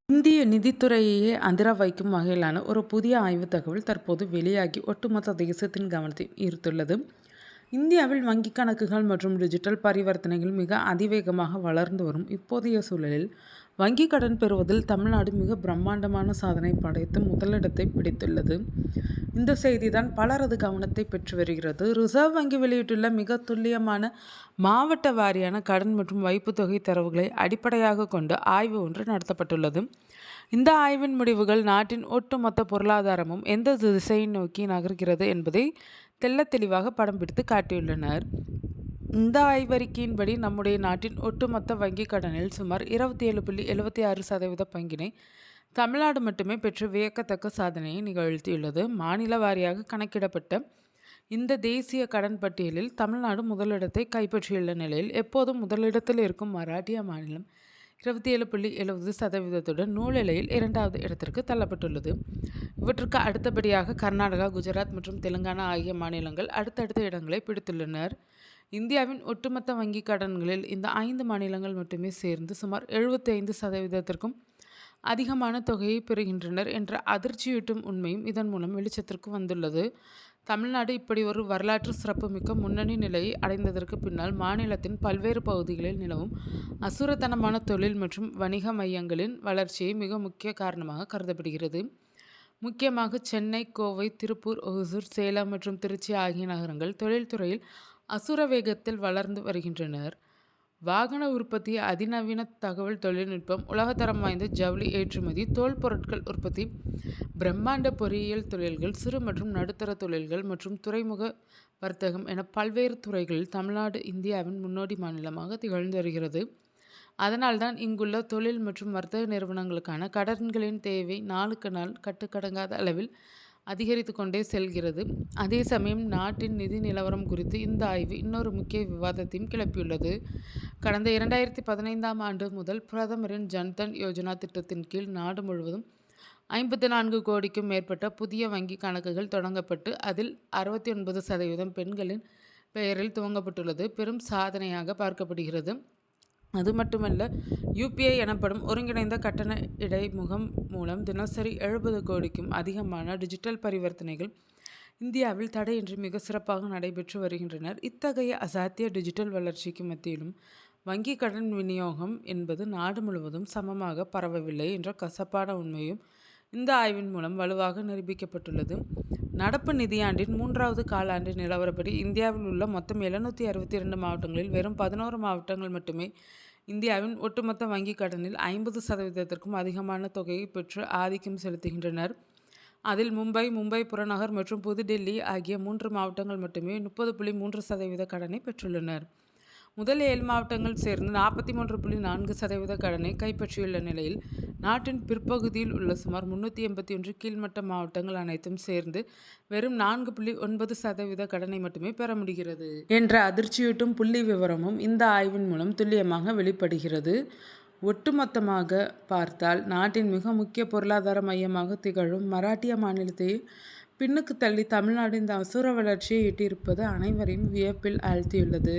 இந்திய நிதித்துறையையே அதிர வைக்கும் வகையிலான ஒரு புதிய ஆய்வுத் தகவல் தற்போது வெளியாகி ஒட்டுமொத்த தேசத்தின் கவனத்தை ஈர்த்துள்ளது. இந்தியாவில் வங்கிக் கணக்குகள் மற்றும் டிஜிட்டல் பரிவர்த்தனைகள் மிக அதிவேகமாக வளர்ந்து வரும் இப்போதைய சூழலில் வங்கிக் கடன் பெறுவதில் தமிழ்நாடு மிக பிரம்மாண்டமான சாதனை படைத்து முதலிடத்தை பிடித்துள்ளது. இந்த செய்திதான் பலரது கவனத்தை பெற்று வருகிறது. ரிசர்வ் வங்கி வெளியிட்டுள்ள மிக துல்லியமான மாவட்ட வாரியான கடன் மற்றும் வைப்புத் தொகை தரவுகளை அடிப்படையாக கொண்டு ஆய்வு ஒன்று நடத்தப்பட்டுள்ளது. இந்த ஆய்வின் முடிவுகள் நாட்டின் ஒட்டுமொத்த பொருளாதாரமும் எந்த திசையை நோக்கி நகர்கிறது என்பதை தெள்ளத் தெளிவாக படம் பிடித்து காட்டியுள்ளனர். இந்த ஆய்வறிக்கையின்படி நம்முடைய நாட்டின் ஒட்டுமொத்த வங்கிக் கடனில் சுமார் 27.76% பங்கினை தமிழ்நாடு மட்டுமே பெற்று வியக்கத்தக்க சாதனையை நிகழ்த்தியுள்ளது. மாநில வாரியாக கணக்கிடப்பட்ட இந்த தேசிய கடன் பட்டியலில் தமிழ்நாடு முதலிடத்தை கைப்பற்றியுள்ள நிலையில் எப்போதும் முதலிடத்தில் இருக்கும் மராட்டிய மாநிலம் 27.70% நூலிழையில் 2வது இடத்திற்கு தள்ளப்பட்டுள்ளது. இவற்றுக்கு அடுத்தபடியாக கர்நாடகா, குஜராத் மற்றும் தெலுங்கானா ஆகிய மாநிலங்கள் அடுத்தடுத்த இடங்களை பிடித்துள்ளனர். இந்தியாவின் ஒட்டுமொத்த வங்கிக் கடன்களில் இந்த 5 மாநிலங்கள் மட்டுமே சேர்ந்து சுமார் 75%க்கும் அதிகமான தொகையை பெறுகின்றனர் என்ற அதிர்ச்சியூட்டும் உண்மையும் இதன் மூலம் வெளிச்சத்திற்கு வந்துள்ளது. தமிழ்நாடு இப்படி ஒரு வரலாற்று சிறப்புமிக்க முன்னணி நிலையை அடைந்ததற்கு பின்னால் மாநிலத்தின் பல்வேறு பகுதிகளில் நிலவும் அசுரத்தனமான தொழில் மற்றும் வணிக மையங்களின் வளர்ச்சியை மிக முக்கிய காரணமாக கருதப்படுகிறது. முக்கியமாக சென்னை, கோவை, திருப்பூர், ஒசூர், சேலம் மற்றும் திருச்சி ஆகிய நகரங்கள் தொழில்துறையில் அசுர வேகத்தில் வளர்ந்து வருகின்றனர். வாகன உற்பத்தி, அதிநவீன தகவல் தொழில்நுட்பம், உலகத்தரம் வாய்ந்த ஜவுளி ஏற்றுமதி, தோல் பொருட்கள் உற்பத்தி, பிரம்மாண்ட பொறியியல் தொழில்கள், சிறு மற்றும் நடுத்தர தொழில்கள் மற்றும் துறைமுக வர்த்தகம் என பல்வேறு துறைகளில் தமிழ்நாடு இந்தியாவின் முன்னோடி மாநிலமாக திகழ்ந்து வருகிறது. அதனால்தான் இங்குள்ள தொழில் மற்றும் வர்த்தக நிறுவனங்களுக்கான கடன்களின் தேவை நாளுக்கு நாள் கட்டுக்கடங்காத அளவில் அதிகரித்து கொண்டே செல்கிறது. அதே சமயம் நாட்டின் நிதி நிலவரம் குறித்து இந்த ஆய்வு இன்னொரு முக்கிய விவாதத்தையும் கிளப்பியுள்ளது. கடந்த 2015ஆம் ஆண்டு முதல் பிரதமரின் ஜன்தன் யோஜனா திட்டத்தின் கீழ் நாடு முழுவதும் 54 கோடிக்கும் மேற்பட்ட புதிய வங்கி கணக்குகள் தொடங்கப்பட்டு அதில் 69% பெண்களின் பெயரில் துவங்கப்பட்டுள்ளது பெரும் சாதனையாக பார்க்கப்படுகிறது. அது மட்டுமல்ல, UPI எனப்படும் ஒருங்கிணைந்த கட்டண இடைமுகம் மூலம் தினசரி 70 கோடிக்கும் அதிகமான டிஜிட்டல் பரிவர்த்தனைகள் இந்தியாவில் தடையின்றி மிக சிறப்பாக நடைபெற்று வருகின்றன. இத்தகைய அசாத்திய டிஜிட்டல் வளர்ச்சிக்கு மத்தியிலும் வங்கி கடன் விநியோகம் என்பது நாடு முழுவதும் சமமாக பரவவில்லை என்ற கசப்பான உண்மையும் இந்த ஆய்வின் மூலம் வலுவாக நிரூபிக்கப்பட்டுள்ளது. நடப்பு நிதியாண்டின் 3வது காலாண்டு நிலவரப்படி இந்தியாவில் உள்ள மொத்தம் 762 மாவட்டங்களில் வெறும் 11 மாவட்டங்கள் மட்டுமே இந்தியாவின் ஒட்டுமொத்த வங்கிக் கடனில் 50%க்கும் அதிகமான தொகையை பெற்று ஆதிக்கம் செலுத்துகின்றனர். அதில் மும்பை புறநகர் மற்றும் புதுடெல்லி ஆகிய 3 மாவட்டங்கள் மட்டுமே 30.3% கடனை பெற்றுள்ளனர். முதல் 7 மாவட்டங்கள் சேர்ந்து 43.4% கடனை கைப்பற்றியுள்ள நிலையில் நாட்டின் பிற்பகுதியில் உள்ள சுமார் 381 கீழ்மட்ட மாவட்டங்கள் அனைத்தும் சேர்ந்து வெறும் 4.9% கடனை மட்டுமே பெற முடிகிறது என்ற அதிர்ச்சியூட்டும் புள்ளி விவரமும் இந்த ஆய்வின் மூலம் துல்லியமாக வெளிப்படுகிறது. ஒட்டுமொத்தமாக பார்த்தால் நாட்டின் மிக முக்கிய பொருளாதார மையமாக திகழும் மராட்டிய மாநிலத்தை பின்னுக்கு தள்ளி தமிழ்நாடு இந்த அசுர வளர்ச்சியை எட்டியிருப்பது அனைவரையும் வியப்பில் ஆழ்த்தியுள்ளது.